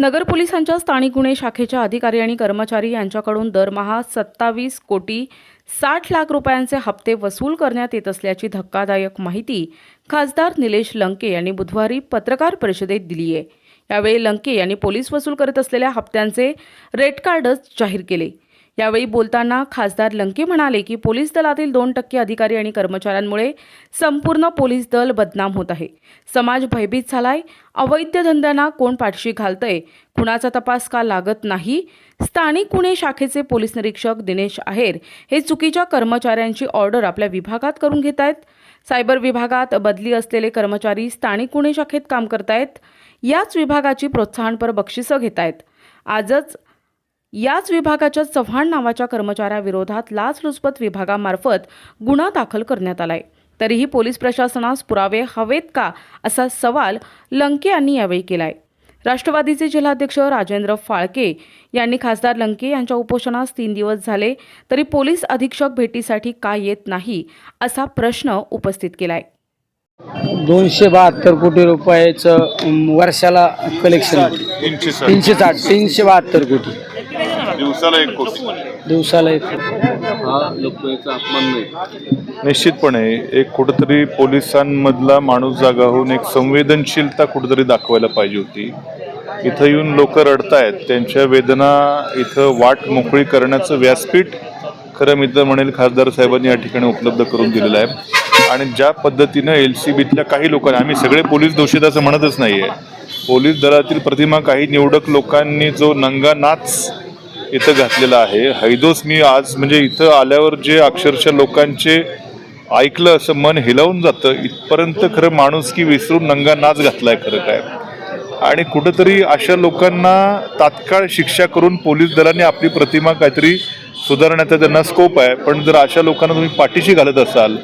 नगर पोलिसांच्या स्थानिक गुन्हे शाखेच्या अधिकारी आणि कर्मचारी यांच्याकडून दरमहा 27 कोटी 60 लाख रुपयांचे हप्ते वसूल करण्यात येत असल्याची धक्कादायक माहिती खासदार निलेश लंके यांनी बुधवारी पत्रकार परिषदेत दिली आहे। यावेळी लंके यांनी पोलीस वसूल करत असलेल्या हप्त्यांचे रेट कार्डच जाहीर केले। यावेळी बोलताना खासदार लंके म्हणाले की पोलीस दलातील 2% अधिकारी आणि कर्मचाऱ्यांमुळे संपूर्ण पोलीस दल बदनाम होत आहे। समाज भयभीत झालाय। अवैध धंद्यांना कोण पाठशी घालतंय, कुणाचा तपास का लागत नाही। स्थानिक गुन्हे शाखेचे पोलीस निरीक्षक दिनेश आहेर हे चुकीच्या कर्मचाऱ्यांची ऑर्डर आपल्या विभागात करून घेत आहेत। सायबर विभागात बदली असलेले कर्मचारी स्थानिक गुन्हे शाखेत काम करतायत। याच विभागाची प्रोत्साहनपर बक्षिसं घेत आहेत। आजच याच विभागाच्या चव्हाण नावाच्या कर्मचाऱ्याविरोधात लाचलुचपत विभागामार्फत गुन्हा दाखल करण्यात आलाय। तरीही पोलीस प्रशासनास पुरावे हवेत का असा सवाल लंके यांनी यावेळी केलाय। राष्ट्रवादीचे जिल्हाध्यक्ष राजेंद्र फाळके यांनी खासदार लंके यांच्या उपोषणास 3 दिवस झाले तरी पोलीस अधीक्षक भेटीसाठी का येत नाही असा प्रश्न उपस्थित केलाय। 272 कोटी रुपयाचं वर्षाला कलेक्शन 372 कोटी दिवसाला 1 कोटी दिवसाला 1 हा लोकशाहीचा अपमान नाही। निश्चितपणे एक कुठेतरी पोलिसांमधला माणूस जागा होऊन एक संवेदनशीलता कुठेतरी दाखवायला पाहिजे होती। इथं येऊन लोक रडतायत, त्यांच्या वेदना इथं वाट मोकळी करण्याचं व्यासपीठ खरं मी तर म्हणेल खासदार साहेबांनी या ठिकाणी उपलब्ध करून दिलेलं आहे। आणि ज्या पद्धतीनं LCBतल्या काही लोकांनी, आम्ही सगळे पोलीस दोषित असं म्हणतच नाही आहे, पोलीस दलातील प्रतिमा काही निवडक लोकांनी जो नंगा नाच इथं घातलेला आहे, हैदोस मी आज म्हणजे इथं आल्यावर जे अक्षरशः लोकांचे ऐकलं असं मन हिलावून जातं, इथपर्यंत खरं माणुसकी विसरून नंगा नाच घातलाय खरं काय। आणि कुठंतरी अशा लोकांना तात्काळ शिक्षा करून पोलीस दलाने आपली प्रतिमा काहीतरी सुधारण्याचा त्यांना स्कोप आहे। पण जर अशा लोकांना तुम्ही पाठीशी घालत असाल,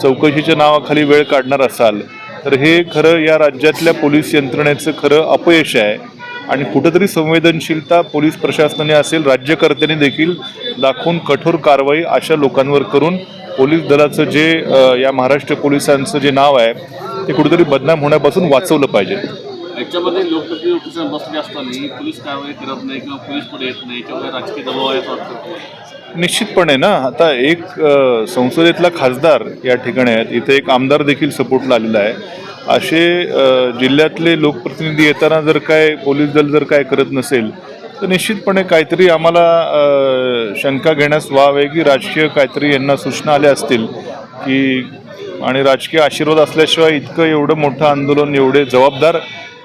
चौकशीच्या नावाखाली वेळ काढणार असाल, तर हे खरं या राज्यातल्या पोलीस यंत्रणेचं खरं अपयश आहे। आणि कुठंतरी संवेदनशीलता पोलीस प्रशासनाने असेल, राज्यकर्त्यांनी देखील दाखवून कठोर कारवाई अशा लोकांवर करून पोलीस दलाचं जे या महाराष्ट्र पोलिसांचं जे नाव आहे ते कुठेतरी बदनाम होण्यापासून वाचवलं पाहिजे। याच्यामध्ये लोकप्रतिनिधी ऑफिसर बसले असताना पोलीस कारवाई करत नाही किंवा पोलीस पुढे येत नाही, याच्यामुळे राजकीय दबाव आहे असं वाटतं। निश्चितपणे ना, आता एक संसदेतला खासदार या ठिकाणी आहेत, इथे एक आमदार देखील सपोर्टला आलेला आहे। असे जिल्ह्यातले लोकप्रतिनिधी येताना जर काय पोलीस दल जर काय करत नसेल तर निश्चितपणे काहीतरी आम्हाला शंका घेण्यास वाव आहे की राजकीय काहीतरी यांना सूचना आल्या असतील की, आणि राजकीय आशीर्वाद असल्याशिवाय इतकं एवढं मोठं आंदोलन, एवढे जबाबदार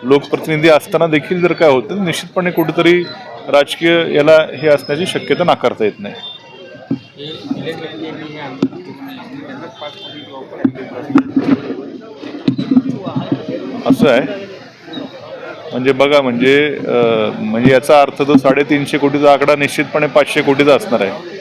लोकप्रतिनिधी असताना देखील जर काय होतं, निश्चितपणे कुठेतरी राजकीय याला हे असण्याची शक्यता नाकारता येत नाही। असं आहे म्हणजे बघा, म्हणजे याचा अर्थ तो 350 कोटीचा आकडा निश्चितपणे 500 कोटीचा असणार आहे।